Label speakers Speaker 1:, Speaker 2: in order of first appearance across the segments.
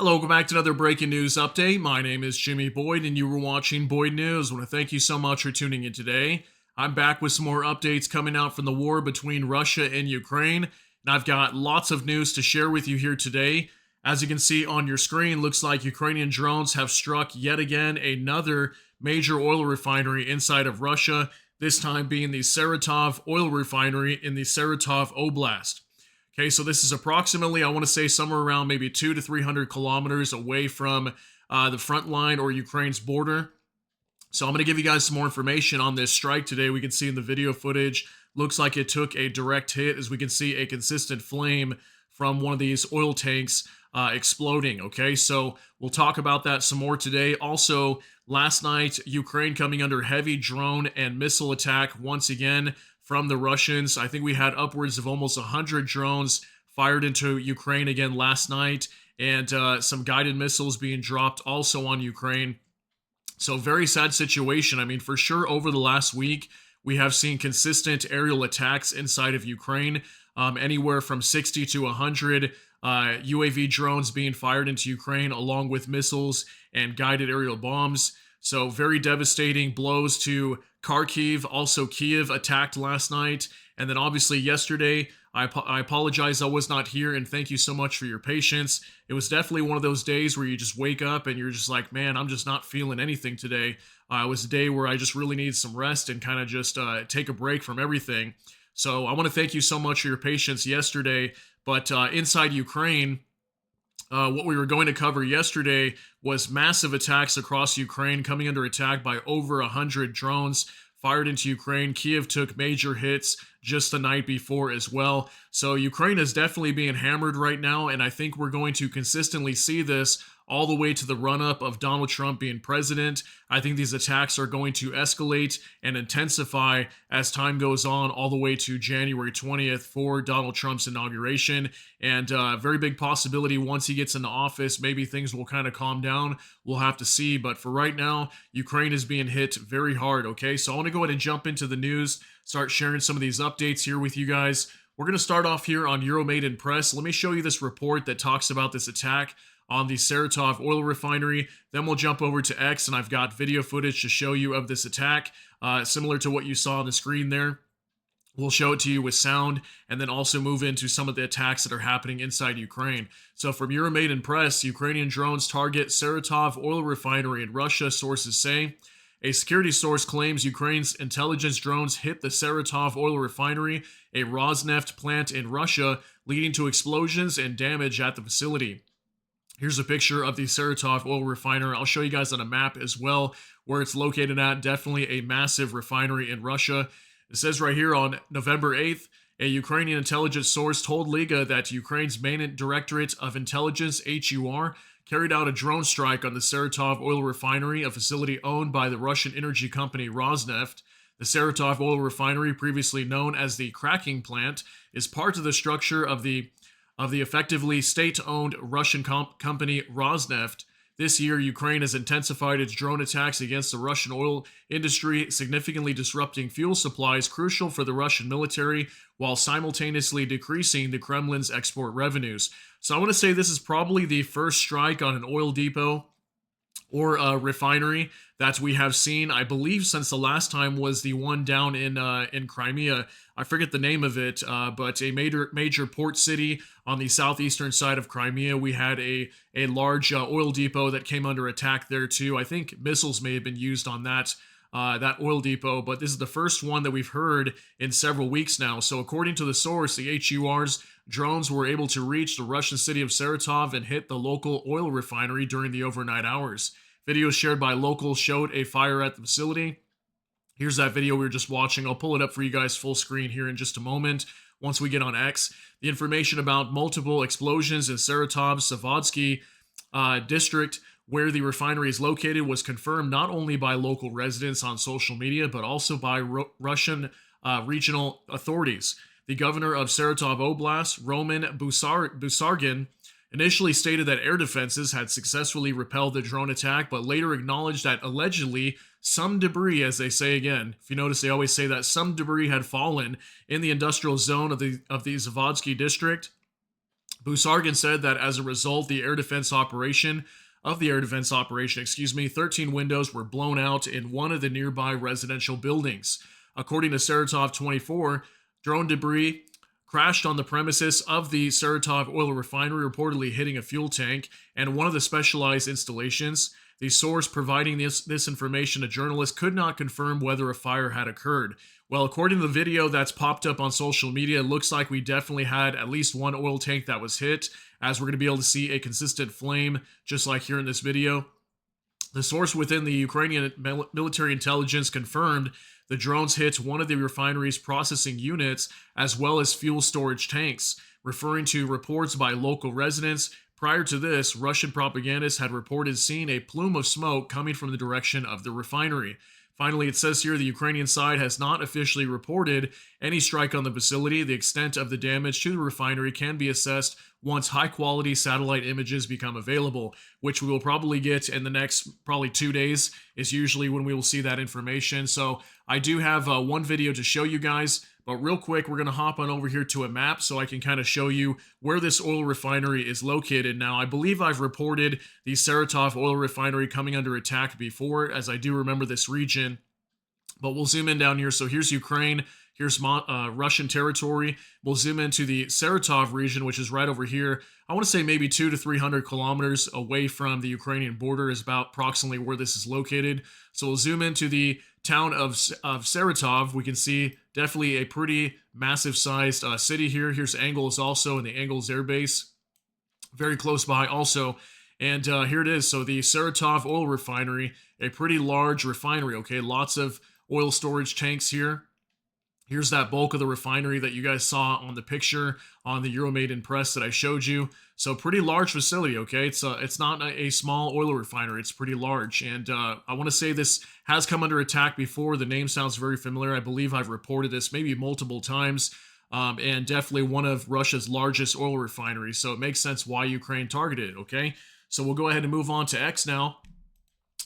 Speaker 1: Hello, welcome back to another breaking news update. My name is Jimmy Boyd, and you were watching Boyd News. I want to thank you so much for tuning in today. I'm back with some more updates coming out from the war between Russia and Ukraine, and I've got lots of news to share with you here today. As you can see on your screen, looks like Ukrainian drones have struck yet again another major oil refinery inside of Russia, this time being the Saratov oil refinery in the Saratov Oblast. Okay, so this is approximately, I want to say, somewhere around maybe 200 to 300 kilometers away from the front line or Ukraine's border. So I'm going to give you guys some more information on this strike today. We can see in the video footage, looks like it took a direct hit, as we can see a consistent flame from one of these oil tanks exploding. Okay, so we'll talk about that some more today. Also, last night, Ukraine coming under heavy drone and missile attack once again from the Russians. I think we had upwards of almost 100 drones fired into Ukraine again last night, and some guided missiles being dropped also on Ukraine. So very sad situation. I mean, for sure, over the last week, we have seen consistent aerial attacks inside of Ukraine, anywhere from 60 to 100 UAV drones being fired into Ukraine, along with missiles and guided aerial bombs. So very devastating blows to Kharkiv, also Kiev attacked last night. And then obviously yesterday, I apologize I was not here, and thank you so much for your patience. It was definitely one of those days where you just wake up and you're just like, man, I'm just not feeling anything today. It was a day where I just really needed some rest and kind of just take a break from everything. So I want to thank you so much for your patience yesterday. But inside Ukraine, what we were going to cover yesterday was massive attacks across Ukraine, coming under attack by over 100 drones fired into Ukraine. Kiev took major hits just the night before as well. So Ukraine is definitely being hammered right now, and I think we're going to consistently see this all the way to the run-up of Donald Trump being president. I think these attacks are going to escalate and intensify as time goes on, all the way to January 20th for Donald Trump's inauguration. And very big possibility once he gets into office, maybe things will kind of calm down. We'll have to see. But for right now, Ukraine is being hit very hard, okay? So I want to go ahead and jump into the news, start sharing some of these updates here with you guys. We're going to start off here on Euromaidan Press. Let me show you this report that talks about this attack on the Saratov oil refinery. Then we'll jump over to X, and I've got video footage to show you of this attack, similar to what you saw on the screen there. We'll show it to you with sound, and then also move into some of the attacks that are happening inside Ukraine. So from Euromaidan Press, Ukrainian drones target Saratov oil refinery in Russia, sources say. A security source claims Ukraine's intelligence drones hit the Saratov oil refinery, a Rosneft plant in Russia, leading to explosions and damage at the facility. Here's a picture of the Saratov oil refinery. I'll show you guys on a map as well where it's located at. Definitely a massive refinery in Russia. It says right here on November 8th, a Ukrainian intelligence source told Liga that Ukraine's main Directorate of Intelligence, HUR, carried out a drone strike on the Saratov oil refinery, a facility owned by the Russian energy company Rosneft. The Saratov oil refinery, previously known as the cracking plant, is part of the structure of the effectively state-owned Russian company Rosneft. This year, Ukraine has intensified its drone attacks against the Russian oil industry, significantly disrupting fuel supplies crucial for the Russian military, while simultaneously decreasing the Kremlin's export revenues. So I want to say this is probably the first strike on an oil depot or a refinery that we have seen, I believe, since the last time was the one down in Crimea. I forget the name of it, but a major port city on the southeastern side of Crimea. We had a large oil depot that came under attack there too. I think missiles may have been used on that oil depot, but this is the first one that we've heard in several weeks now. So according to the source, the HUR's drones were able to reach the Russian city of Saratov and hit the local oil refinery during the overnight hours. Videos shared by locals showed a fire at the facility. Here's that video we were just watching. I'll pull it up for you guys full screen here in just a moment once we get on X. The information about multiple explosions in Saratov's Zaporizhzhia district, where the refinery is located, was confirmed not only by local residents on social media, but also by Russian regional authorities. The governor of Saratov Oblast, Roman Busargin, initially stated that air defenses had successfully repelled the drone attack, but later acknowledged that allegedly some debris, as they say again, if you notice they always say that, some debris had fallen in the industrial zone of the Zaporizhzhia district. Busargin said that as a result, the air defense operation, 13 windows were blown out in one of the nearby residential buildings. According to Saratov 24, drone debris crashed on the premises of the Saratov oil refinery, reportedly hitting a fuel tank and one of the specialized installations. The source providing this information to journalists could not confirm whether a fire had occurred. Well, according to the video that's popped up on social media, it looks like we definitely had at least one oil tank that was hit, as we're going to be able to see a consistent flame, just like here in this video. The source within the Ukrainian military intelligence confirmed the drones hit one of the refinery's processing units, as well as fuel storage tanks, referring to reports by local residents. Prior to this, Russian propagandists had reported seeing a plume of smoke coming from the direction of the refinery. Finally, it says here the Ukrainian side has not officially reported any strike on the facility. The extent of the damage to the refinery can be assessed once high-quality satellite images become available, which we will probably get in the next probably 2 days is usually when we will see that information. So I do have one video to show you guys, but real quick, we're going to hop on over here to a map so I can kind of show you where this oil refinery is located. Now, I believe I've reported the Saratov oil refinery coming under attack before, as I do remember this region. But we'll zoom in down here. So here's Ukraine. Here's Russian territory. We'll zoom into the Saratov region, which is right over here. I want to say maybe 200 to 300 kilometers away from the Ukrainian border is about approximately where this is located. So we'll zoom into the town of Saratov. We can see definitely a pretty massive sized city here. Here's Angles also, and the Angles Air Base, very close by also. And here it is. So the Saratov oil refinery, a pretty large refinery, okay? Lots of oil storage tanks here. Here's that bulk of the refinery that you guys saw on the picture on the Euromaidan press that I showed you. So pretty large facility, okay? It's not a small oil refinery. It's pretty large. And I want to say this has come under attack before. The name sounds very familiar. I believe I've reported this maybe multiple times. And definitely one of Russia's largest oil refineries. So it makes sense why Ukraine targeted it, okay? So we'll go ahead and move on to X now.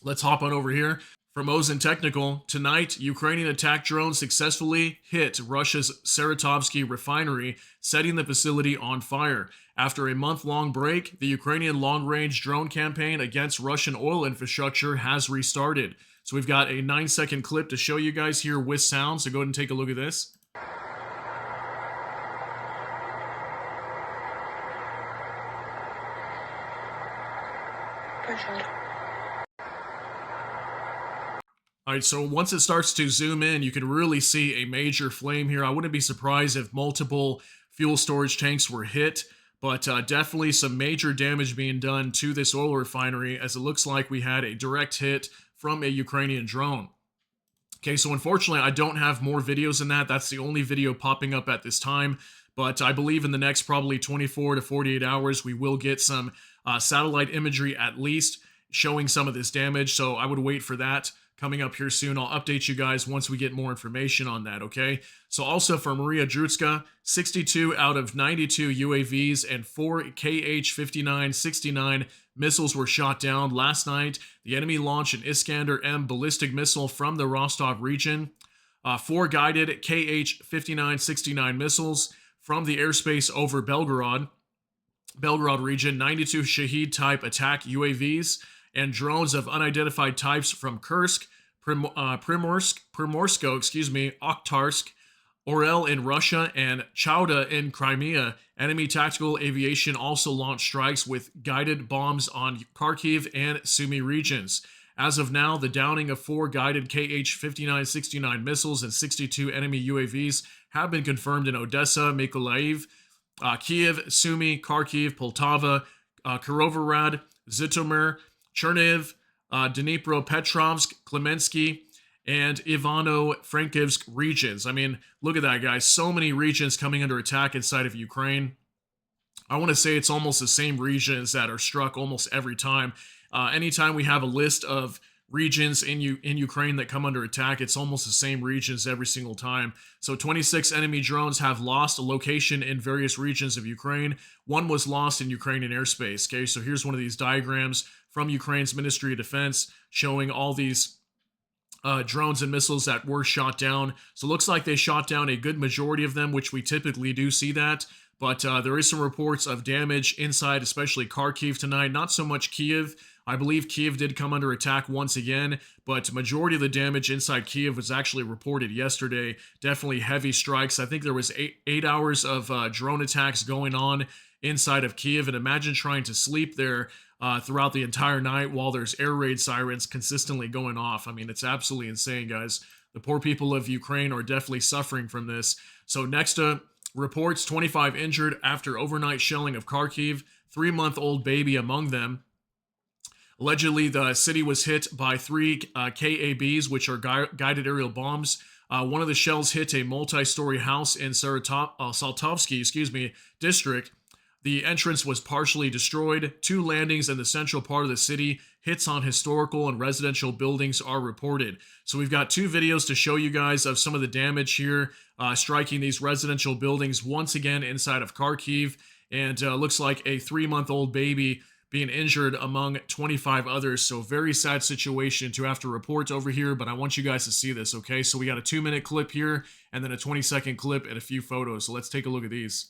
Speaker 1: Let's hop on over here. From Ozen Technical, tonight, Ukrainian attack drones successfully hit Russia's Saratovsky refinery, setting the facility on fire. After a month-long break, the Ukrainian long-range drone campaign against Russian oil infrastructure has restarted. So we've got a 9-second clip to show you guys here with sound, so go ahead and take a look at this. All right, so once it starts to zoom in, you can really see a major flame here. I wouldn't be surprised if multiple fuel storage tanks were hit, but definitely some major damage being done to this oil refinery, as it looks like we had a direct hit from a Ukrainian drone. Okay, so unfortunately, I don't have more videos than that. That's the only video popping up at this time, but I believe in the next probably 24 to 48 hours, we will get some satellite imagery at least showing some of this damage, so I would wait for that. Coming up here soon. I'll update you guys once we get more information on that, okay? So also for Maria Drutska, 62 out of 92 UAVs and 4 Kh-59-69 missiles were shot down last night. The enemy launched an Iskander-M ballistic missile from the Rostov region. 4 guided Kh-59-69 missiles from the airspace over Belgorod region, 92 Shahed-type attack UAVs, and drones of unidentified types from Kursk, Primorsko, Okhtarsk, Orel in Russia, and Chauda in Crimea. Enemy tactical aviation also launched strikes with guided bombs on Kharkiv and Sumy regions. As of now, the downing of 4 guided Kh-59-69 missiles and 62 enemy UAVs have been confirmed in Odessa, Mykolaiv, Kiev, Sumy, Kharkiv, Poltava, Kirovohrad, Zhytomyr, Chernihiv, Dnipropetrovsk, Klemensky, and Ivano-Frankivsk regions. I mean, look at that, guys. So many regions coming under attack inside of Ukraine. I want to say it's almost the same regions that are struck almost every time. Anytime we have a list of regions in Ukraine that come under attack, it's almost the same regions every single time. So 26 enemy drones have lost a location in various regions of Ukraine. 1 was lost in Ukrainian airspace. Okay, so here's one of these diagrams from Ukraine's Ministry of Defense showing all these drones and missiles that were shot down. So it looks like they shot down a good majority of them, which we typically do see that. But there is some reports of damage inside, especially Kharkiv tonight. Not so much Kiev. I believe Kiev did come under attack once again, but majority of the damage inside Kiev was actually reported yesterday. Definitely heavy strikes. I think there was eight hours of drone attacks going on inside of Kiev, and imagine trying to sleep there throughout the entire night while there's air raid sirens consistently going off. I mean, it's absolutely insane, guys. The poor people of Ukraine are definitely suffering from this. So next reports, 25 injured after overnight shelling of Kharkiv, 3-month-old baby among them. Allegedly, the city was hit by 3 KABs, which are guided aerial bombs. One of the shells hit a multi-story house in Saratov, district. The entrance was partially destroyed. 2 landings in the central part of the city. Hits on historical and residential buildings are reported. So we've got 2 videos to show you guys of some of the damage here, striking these residential buildings once again inside of Kharkiv. And looks like a 3-month-old baby being injured among 25 others. So very sad situation to have to report over here, but I want you guys to see this, okay? So we got a 2-minute clip here and then a 20-second clip and a few photos. So let's take a look at these.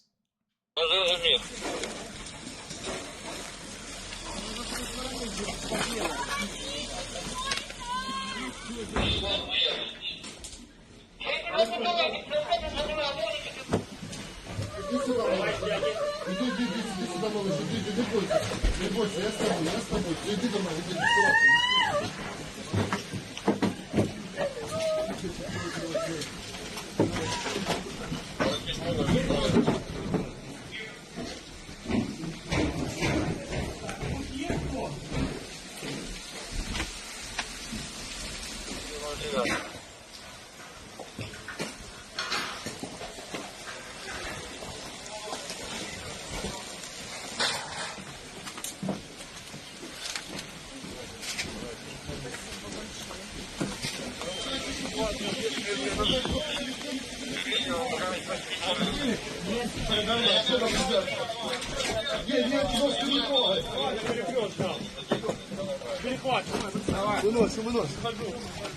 Speaker 2: Выносим.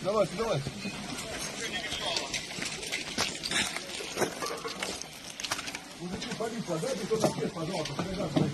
Speaker 2: Давайте. Мужики, полиция, дайте кто-то свет, пожалуйста, сюда зайти.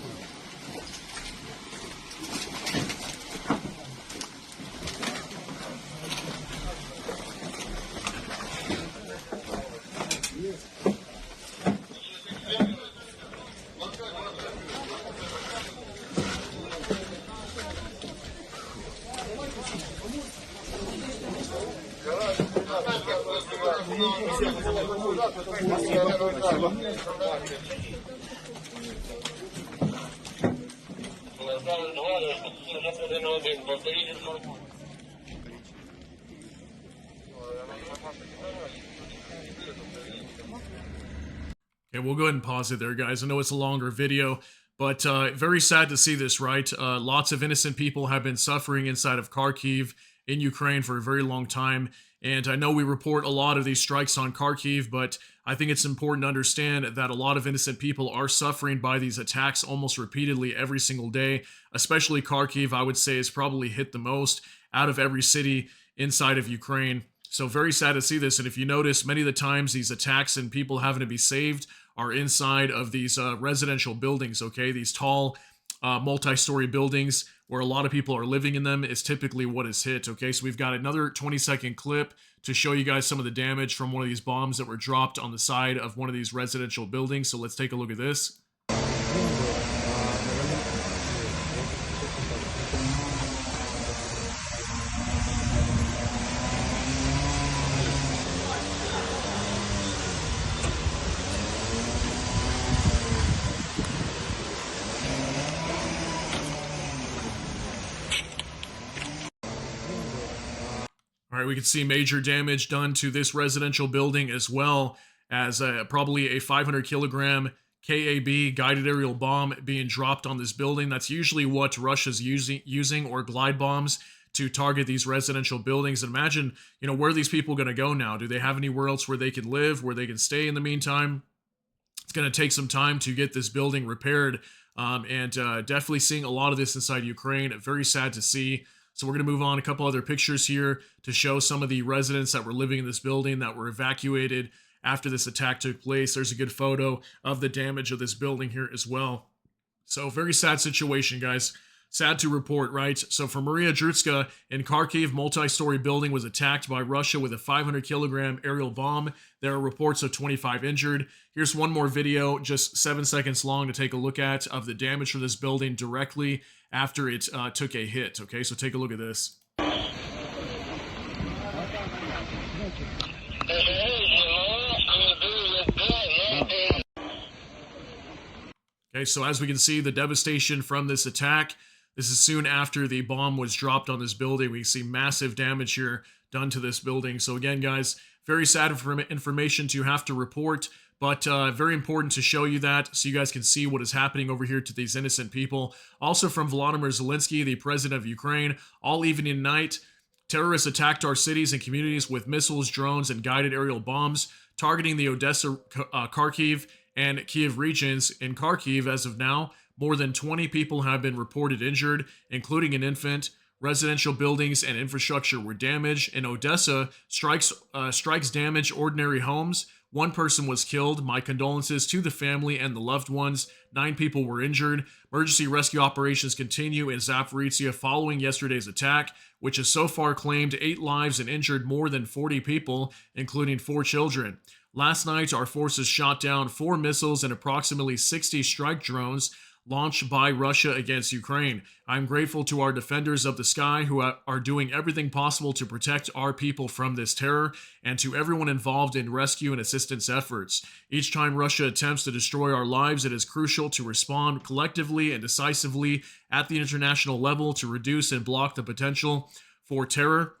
Speaker 1: Okay, we'll go ahead and pause it there, guys. I know it's a longer video, but very sad to see this, right? Lots of innocent people have been suffering inside of Kharkiv in Ukraine for a very long time. And I know we report a lot of these strikes on Kharkiv, but I think it's important to understand that a lot of innocent people are suffering by these attacks almost repeatedly every single day. Especially Kharkiv, I would say, is probably hit the most out of every city inside of Ukraine. So very sad to see this. And if you notice, many of the times these attacks and people having to be saved are inside of these residential buildings, okay? These tall multi-story buildings where a lot of people are living in them is typically what is hit, okay? So we've got another 20-second clip to show you guys some of the damage from one of these bombs that were dropped on the side of one of these residential buildings. So let's take a look at this. All right, we can see major damage done to this residential building as well as probably a 500-kilogram KAB guided aerial bomb being dropped on this building. That's usually what Russia's using or glide bombs to target these residential buildings. And imagine, where are these people going to go now? Do they have anywhere else where they can live, where they can stay in the meantime? It's going to take some time to get this building repaired. And definitely seeing a lot of this inside Ukraine. Very sad to see. So we're going to move on a couple other pictures here to show some of the residents that were living in this building that were evacuated after this attack took place. There's a good photo of the damage of this building here as well. So very sad situation, guys. Sad to report, right? So for Maria Drutska in Kharkiv, multi-story building was attacked by Russia with a 500-kilogram aerial bomb. There are reports of 25 injured. Here's one more video, just 7 seconds long, to take a look at of the damage for this building directly after it took a hit. Okay, so take a look at this. Okay, so as we can see, the devastation from this attack. This is soon after the bomb was dropped on this building. We see massive damage here done to this building. So again, guys, very sad information to have to report, but very important to show you that so you guys can see what is happening over here to these innocent people. Also from Volodymyr Zelensky, the president of Ukraine, all evening and night, terrorists attacked our cities and communities with missiles, drones, and guided aerial bombs, targeting the Odessa, Kharkiv, and Kiev regions. In Kharkiv, as of now, more than 20 people have been reported injured, including an infant. Residential buildings and infrastructure were damaged. In Odessa, strikes damaged ordinary homes. One person was killed. My condolences to the family and the loved ones. 9 people were injured. Emergency rescue operations continue in Zaporizhzhia following yesterday's attack, which has so far claimed 8 lives and injured more than 40 people, including 4 children. Last night, our forces shot down 4 missiles and approximately 60 strike drones launched by Russia against Ukraine. I'm grateful to our defenders of the sky who are doing everything possible to protect our people from this terror, and to everyone involved in rescue and assistance efforts. Each time Russia attempts to destroy our lives, it is crucial to respond collectively and decisively at the international level to reduce and block the potential for terror.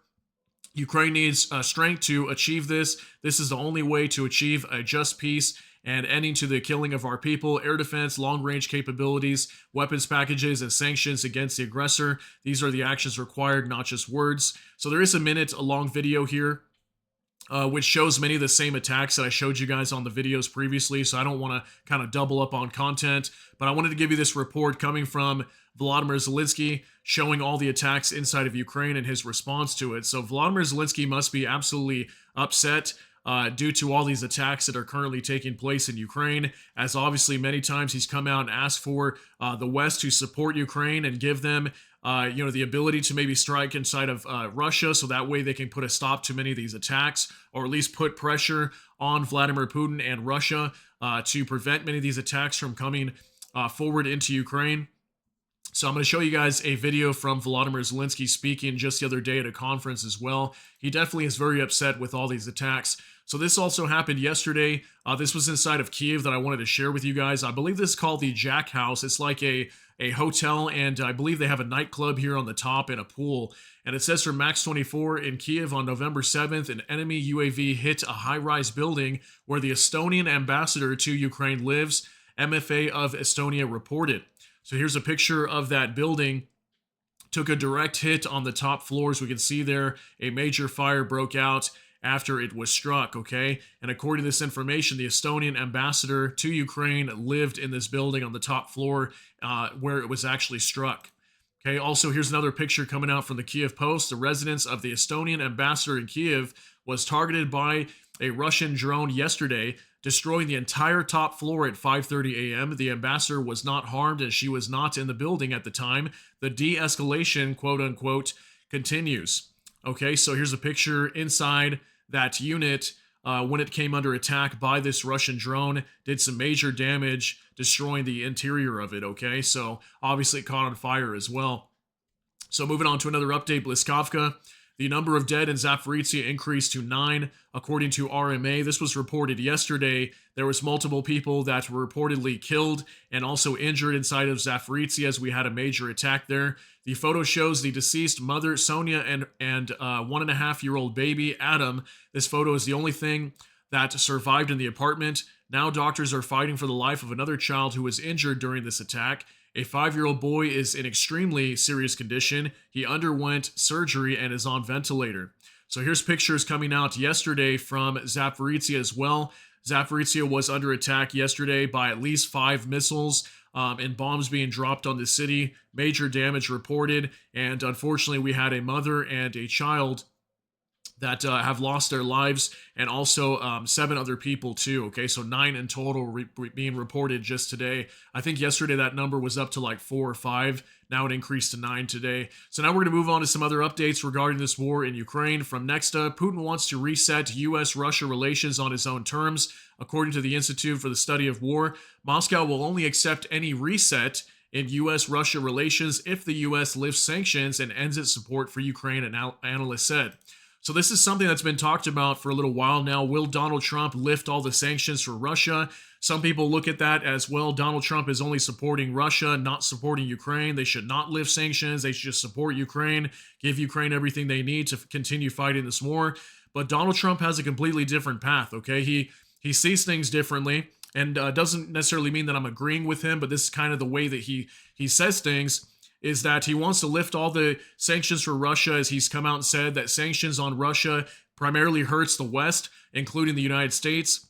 Speaker 1: Ukraine needs strength to achieve this. This is the only way to achieve a just peace and ending to the killing of our people. Air defense, long-range capabilities, weapons packages, and sanctions against the aggressor. These are the actions required, not just words. So there is a minute-long video here which shows many of the same attacks that I showed you guys on the videos previously, so I don't want to kind of double up on content, but I wanted to give you this report coming from Volodymyr Zelensky, showing all the attacks inside of Ukraine and his response to it. So Volodymyr Zelensky must be absolutely upset due to all these attacks that are currently taking place in Ukraine, as obviously many times he's come out and asked for the West to support Ukraine and give them the ability to maybe strike inside of Russia, so that way they can put a stop to many of these attacks, or at least put pressure on Vladimir Putin and Russia to prevent many of these attacks from coming forward into Ukraine. So I'm going to show you guys a video from Volodymyr Zelensky speaking just the other day at a conference as well. He definitely is very upset with all these attacks. So this also happened yesterday. This was inside of Kiev that I wanted to share with you guys. I believe this is called the Jack House. It's like a hotel, and I believe they have a nightclub here on the top and a pool. And it says from Max 24, in Kiev on November 7th, an enemy UAV hit a high-rise building where the Estonian ambassador to Ukraine lives, MFA of Estonia reported. So here's a picture of that building. Took a direct hit on the top floors. We can see there a major fire broke out after it was struck, okay? And according to this information, the Estonian ambassador to Ukraine lived in this building on the top floor where it was actually struck. Okay, also here's another picture coming out from the Kiev Post. The residence of the Estonian ambassador in Kiev was targeted by a Russian drone yesterday, destroying the entire top floor at 5:30 a.m. The ambassador was not harmed and she was not in the building at the time. The de-escalation, quote-unquote, continues. Okay, so here's a picture inside that unit when it came under attack by this Russian drone. Did some major damage, destroying the interior of it, okay? So obviously it caught on fire as well. So moving on to another update, Bliskovka. The number of dead in Zaporizhzhia increased to 9, according to RMA. This was reported yesterday. There was multiple people that were reportedly killed and also injured inside of Zaporizhzhia as we had a major attack there. The photo shows the deceased mother, Sonia, and 1.5-year-old baby, Adam. This photo is the only thing that survived in the apartment. Now doctors are fighting for the life of another child who was injured during this attack. A 5-year-old boy is in extremely serious condition. He underwent surgery and is on ventilator. So here's pictures coming out yesterday from Zaporizhzhia as well. Zaporizhzhia was under attack yesterday by at least 5 missiles and bombs being dropped on the city. Major damage reported, and unfortunately we had a mother and a child that have lost their lives, and also 7 other people too. Okay, so 9 in total being reported just today. I think yesterday that number was up to like 4 or 5. Now it increased to 9 today. So now we're going to move on to some other updates regarding this war in Ukraine. From next up, Putin wants to reset U.S.-Russia relations on his own terms. According to the Institute for the Study of War, Moscow will only accept any reset in U.S.-Russia relations if the U.S. lifts sanctions and ends its support for Ukraine, an analyst said. So this is something that's been talked about for a little while now. Will Donald Trump lift all the sanctions for Russia? Some people look at that as, well, Donald Trump is only supporting Russia, not supporting Ukraine. They should not lift sanctions. They should just support Ukraine, give Ukraine everything they need to continue fighting this war. But Donald Trump has a completely different path, okay? He sees things differently, and doesn't necessarily mean that I'm agreeing with him, but this is kind of the way that he says things, is that he wants to lift all the sanctions for Russia, as he's come out and said that sanctions on Russia primarily hurts the West, including the United States.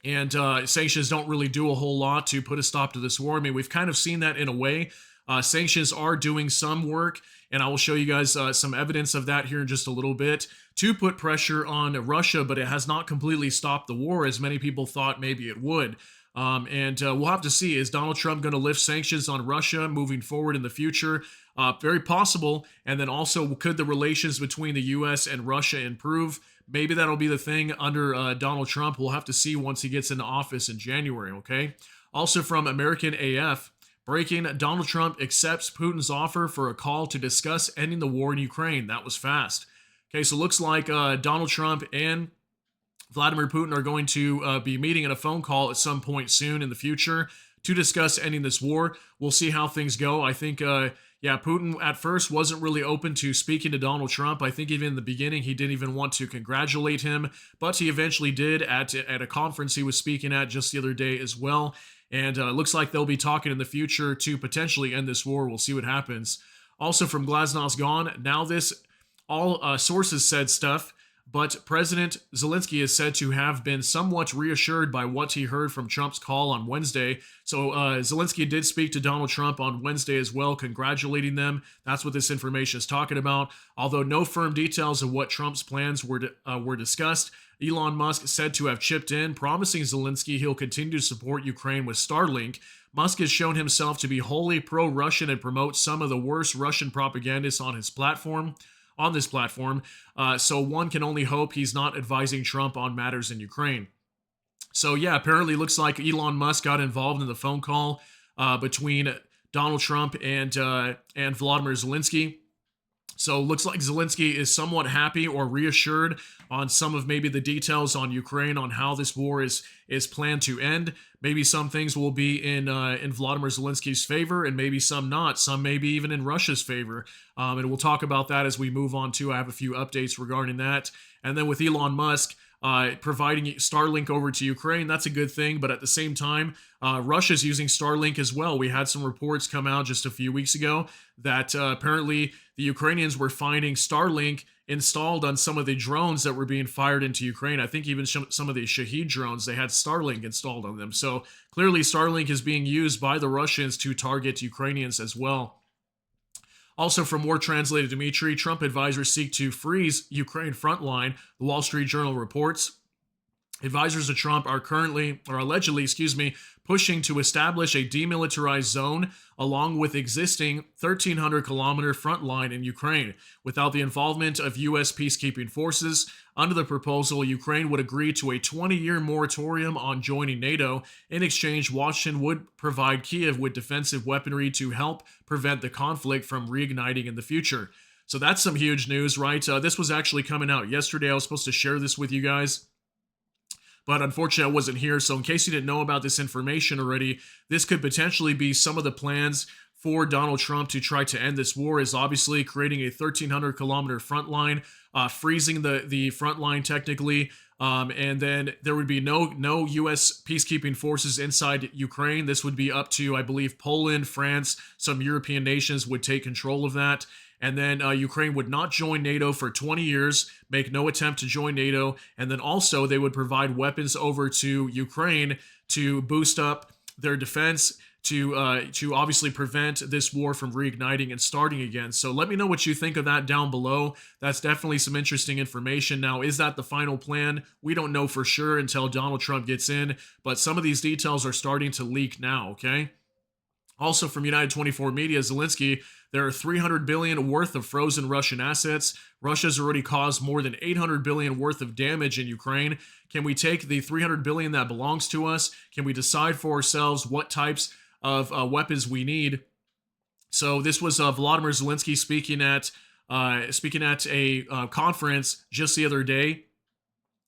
Speaker 1: And sanctions don't really do a whole lot to put a stop to this war. I mean, we've kind of seen that in a way. Sanctions are doing some work, and I will show you guys some evidence of that here in just a little bit, to put pressure on Russia, but it has not completely stopped the war as many people thought maybe it would. And we'll have to see, is Donald Trump going to lift sanctions on Russia moving forward in the future? Very possible. And then also, could the relations between the U.S. and Russia improve? Maybe that'll be the thing under Donald Trump. We'll have to see once he gets into office in January, okay? Also from American AF, breaking, Donald Trump accepts Putin's offer for a call to discuss ending the war in Ukraine. That was fast. Okay, so looks like Donald Trump and Vladimir Putin are going to be meeting in a phone call at some point soon in the future to discuss ending this war. We'll see how things go. I think, Putin at first wasn't really open to speaking to Donald Trump. I think even in the beginning, he didn't even want to congratulate him, but he eventually did at a conference he was speaking at just the other day as well. And it looks like they'll be talking in the future to potentially end this war. We'll see what happens. Also from Glasnost Gone, now this, all sources said stuff, but President Zelensky is said to have been somewhat reassured by what he heard from Trump's call on Wednesday. So Zelensky did speak to Donald Trump on Wednesday as well, congratulating them. That's what this information is talking about. Although no firm details of what Trump's plans were discussed, Elon Musk said to have chipped in, promising Zelensky he'll continue to support Ukraine with Starlink. Musk has shown himself to be wholly pro-Russian and promotes some of the worst Russian propagandists on this platform. So one can only hope he's not advising Trump on matters in Ukraine. So yeah, apparently looks like Elon Musk got involved in the phone call between Donald Trump and Volodymyr Zelensky. So looks like Zelensky is somewhat happy or reassured on some of maybe the details on Ukraine, on how this war is planned to end. Maybe some things will be in Volodymyr Zelensky's favor, and maybe some not. Some maybe even in Russia's favor. And we'll talk about that as we move on too. I have a few updates regarding that. And then with Elon Musk providing Starlink over to Ukraine, that's a good thing. But at the same time, Russia's using Starlink as well. We had some reports come out just a few weeks ago that apparently the Ukrainians were finding Starlink installed on some of the drones that were being fired into Ukraine. I think even some of the Shahed drones, they had Starlink installed on them. So clearly Starlink is being used by the Russians to target Ukrainians as well. Also from War Translated Dmitry, Trump advisors seek to freeze Ukraine frontline, the Wall Street Journal reports. Advisors to Trump are allegedly, pushing to establish a demilitarized zone along with existing 1,300-kilometer front line in Ukraine. Without the involvement of U.S. peacekeeping forces, under the proposal, Ukraine would agree to a 20-year moratorium on joining NATO. In exchange, Washington would provide Kiev with defensive weaponry to help prevent the conflict from reigniting in the future. So that's some huge news, right? This was actually coming out yesterday. I was supposed to share this with you guys, but unfortunately I wasn't here. So in case you didn't know about this information already, this could potentially be some of the plans for Donald Trump to try to end this war, is obviously creating a 1,300-kilometer front line, freezing the front line technically, and then there would be no U.S. peacekeeping forces inside Ukraine. This would be up to, I believe, Poland, France, some European nations would take control of that. And then Ukraine would not join NATO for 20 years, make no attempt to join NATO. And then also they would provide weapons over to Ukraine to boost up their defense, to obviously prevent this war from reigniting and starting again. So let me know what you think of that down below. That's definitely some interesting information. Now, is that the final plan? We don't know for sure until Donald Trump gets in, but some of these details are starting to leak now, okay? Also from United 24 Media, Zelensky, there are 300 billion worth of frozen Russian assets. Russia's already caused more than 800 billion worth of damage in Ukraine. Can we take the 300 billion that belongs to us? Can we decide for ourselves what types of weapons we need? So this was Volodymyr Zelensky speaking at a conference just the other day.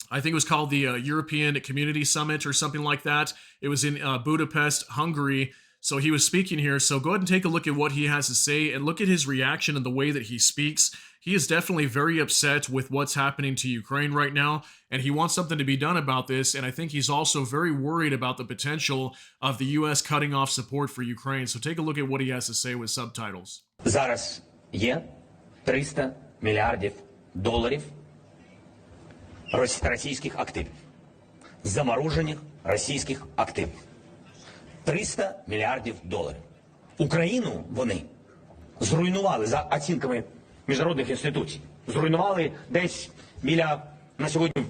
Speaker 1: I think it was called the European Community Summit or something like that. It was in Budapest, Hungary. So he was speaking here. So go ahead and take a look at what he has to say and look at his reaction and the way that he speaks. He is definitely very upset with what's happening to Ukraine right now, and he wants something to be done about this. And I think he's also very worried about the potential of the U.S. cutting off support for Ukraine. So take a look at what he has to say with subtitles.
Speaker 3: Зараз є 300 мільярдів доларів російських активів. Заморожених російських активів. 300 мільярдів доларів. Україну вони зруйнували, за оцінками міжнародних інституцій, зруйнували десь біля, на сьогодні,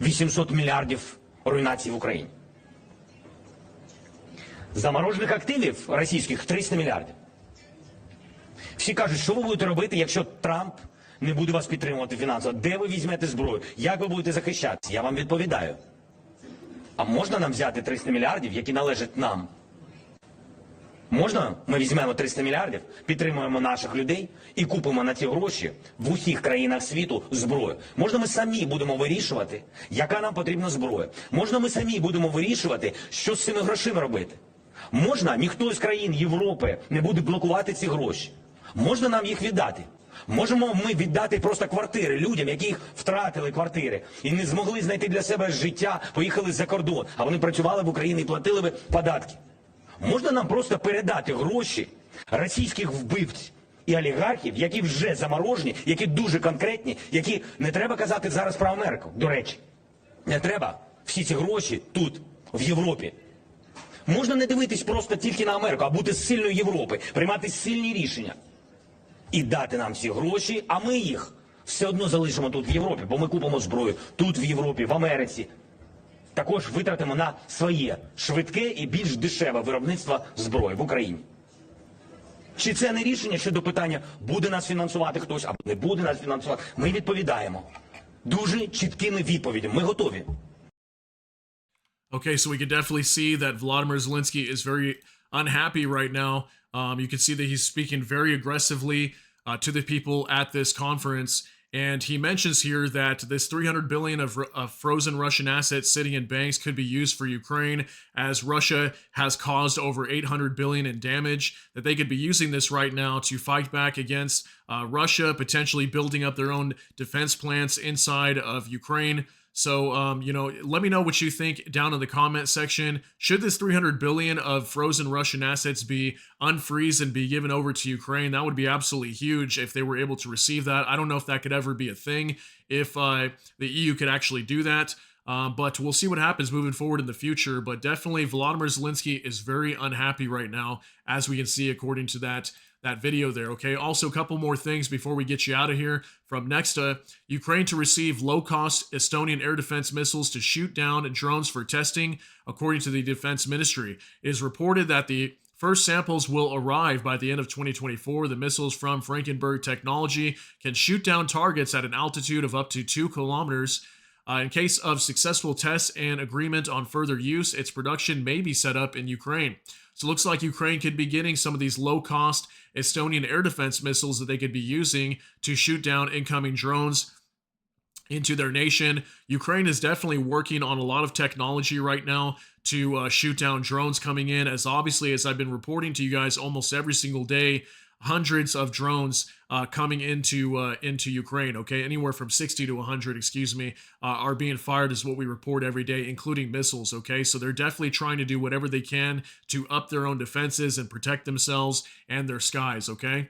Speaker 3: 800 мільярдів руйнацій в Україні. Заморожених активів російських 300 мільярдів. Всі кажуть, що ви будете робити, якщо Трамп не буде вас підтримувати фінансово? Де ви візьмете зброю? Як ви будете захищатися? Я вам відповідаю. А можна нам взяти 300 мільярдів, які належать нам? Можна ми візьмемо 300 мільярдів, підтримуємо наших людей і купимо на ці гроші в усіх країнах світу зброю? Можна ми самі будемо вирішувати, яка нам потрібна зброя? Можна ми самі будемо вирішувати, що з цими грошима робити? Можна, ніхто з країн Європи не буде блокувати ці гроші? Можна нам їх віддати? Можемо ми віддати просто квартири людям, які їх втратили квартири і не змогли знайти для себе життя, поїхали за кордон, а вони працювали в Україні і платили би податки? Можна нам просто передати гроші російських вбивців і олігархів, які вже заморожені, які дуже конкретні, які не треба казати зараз про Америку, до речі. Не треба всі ці гроші тут, в Європі. Можна не дивитись просто тільки на Америку, а бути з сильної Європи, приймати сильні рішення. І дати нам ці гроші, а ми їх все одно залишимо тут в Європі, бо ми купимо зброю тут в Європі, в Америці. Також витратимо на своє швидке і більш дешеве виробництво зброї в Україні. Чи це не рішення щодо питання, буде нас фінансувати хтось або не буде нас фінансувати? Ми відповідаємо дуже чіткими відповідями. Ми готові.
Speaker 1: Okay, so we can definitely see that Volodymyr Zelensky is very unhappy right now. You can see that he's speaking very aggressively to the people at this conference. And he mentions here that this 300 billion of frozen Russian assets sitting in banks could be used for Ukraine, as Russia has caused over 800 billion in damage, that they could be using this right now to fight back against Russia, potentially building up their own defense plants inside of Ukraine. So, let me know what you think down in the comment section. Should this 300 billion of frozen Russian assets be unfreezed and be given over to Ukraine? That would be absolutely huge if they were able to receive that. I don't know if that could ever be a thing, if the EU could actually do that. But we'll see what happens moving forward in the future. But definitely Volodymyr Zelensky is very unhappy right now, as we can see according to that video there, okay? Also, a couple more things before we get you out of here. From Nexta, Ukraine to receive low-cost Estonian air defense missiles to shoot down drones for testing, according to the Defense Ministry. It is reported that the first samples will arrive by the end of 2024. The missiles from Frankenberg Technology can shoot down targets at an altitude of up to 2 kilometers. In case of successful tests and agreement on further use, its production may be set up in Ukraine. So it looks like Ukraine could be getting some of these low-cost Estonian air defense missiles that they could be using to shoot down incoming drones into their nation. Ukraine is definitely working on a lot of technology right now to shoot down drones coming in, as obviously, as I've been reporting to you guys almost every single day, hundreds of drones coming into Ukraine, okay? Anywhere from 60 to 100, are being fired is what we report every day, including missiles, okay? So they're definitely trying to do whatever they can to up their own defenses and protect themselves and their skies, okay?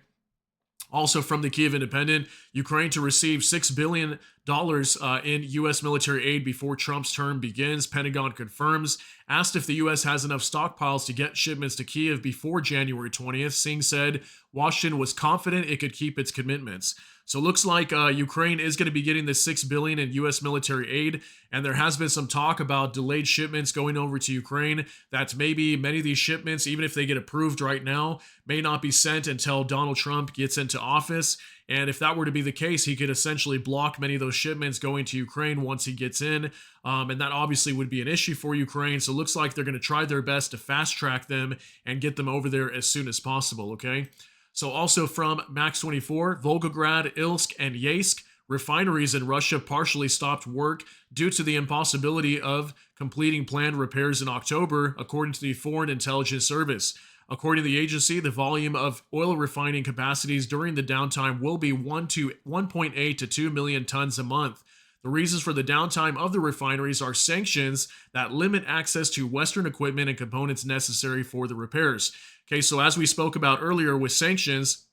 Speaker 1: Also from the Kyiv Independent, Ukraine to receive $6 billion in U.S. military aid before Trump's term begins, Pentagon confirms. Asked if the U.S. has enough stockpiles to get shipments to Kiev before January 20th, Singh said Washington was confident it could keep its commitments. So it looks like Ukraine is going to be getting the $6 billion in U.S. military aid, and there has been some talk about delayed shipments going over to Ukraine. That maybe many of these shipments, even if they get approved right now, may not be sent until Donald Trump gets into office. And if that were to be the case, he could essentially block many of those shipments going to Ukraine once he gets in. And that obviously would be an issue for Ukraine. So it looks like they're going to try their best to fast track them and get them over there as soon as possible, okay? So also from Max 24, Volgograd, Ilsk, and Yeysk, refineries in Russia partially stopped work due to the impossibility of completing planned repairs in October, according to the Foreign Intelligence Service. According to the agency, the volume of oil refining capacities during the downtime will be 1.8 to 2 million tons a month. The reasons for the downtime of the refineries are sanctions that limit access to Western equipment and components necessary for the repairs. Okay, so as we spoke about earlier with sanctions,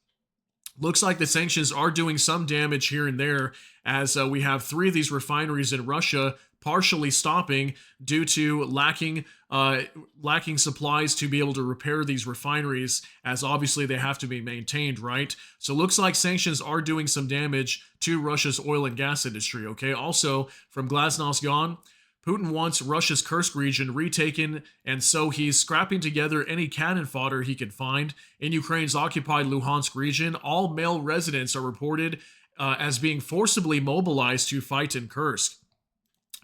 Speaker 1: looks like the sanctions are doing some damage here and there, as we have 3 of these refineries in Russia partially stopping due to lacking supplies to be able to repair these refineries, as obviously they have to be maintained, right? So it looks like sanctions are doing some damage to Russia's oil and gas industry, okay? Also, from Glasnost Yon, Putin wants Russia's Kursk region retaken, and so he's scrapping together any cannon fodder he can find. In Ukraine's occupied Luhansk region, all male residents are reported as being forcibly mobilized to fight in Kursk.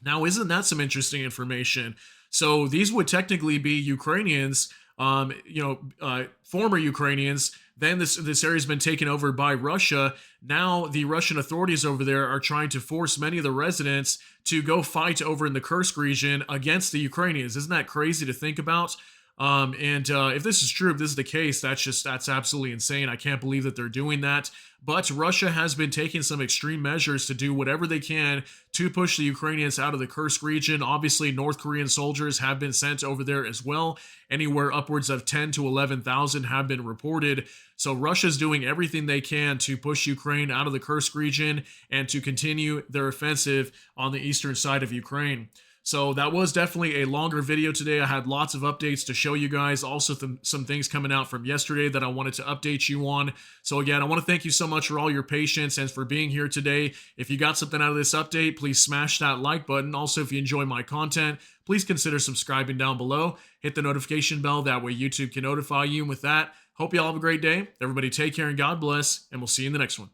Speaker 1: Now, isn't that some interesting information? So these would technically be Ukrainians, former Ukrainians. Then this area has been taken over by Russia. Now the Russian authorities over there are trying to force many of the residents to go fight over in the Kursk region against the Ukrainians. Isn't that crazy to think about? If this is true, if this is the case, that's absolutely insane. I can't believe that they're doing that. But Russia has been taking some extreme measures to do whatever they can to push the Ukrainians out of the Kursk region. Obviously, North Korean soldiers have been sent over there as well. Anywhere upwards of 10 to 11,000 have been reported. So Russia's doing everything they can to push Ukraine out of the Kursk region and to continue their offensive on the eastern side of Ukraine. So that was definitely a longer video today. I had lots of updates to show you guys. Also some things coming out from yesterday that I wanted to update you on. So again, I want to thank you so much for all your patience and for being here today. If you got something out of this update, please smash that like button. Also, if you enjoy my content, please consider subscribing down below. Hit the notification bell. That way YouTube can notify you. And with that, hope you all have a great day. Everybody take care and God bless. And we'll see you in the next one.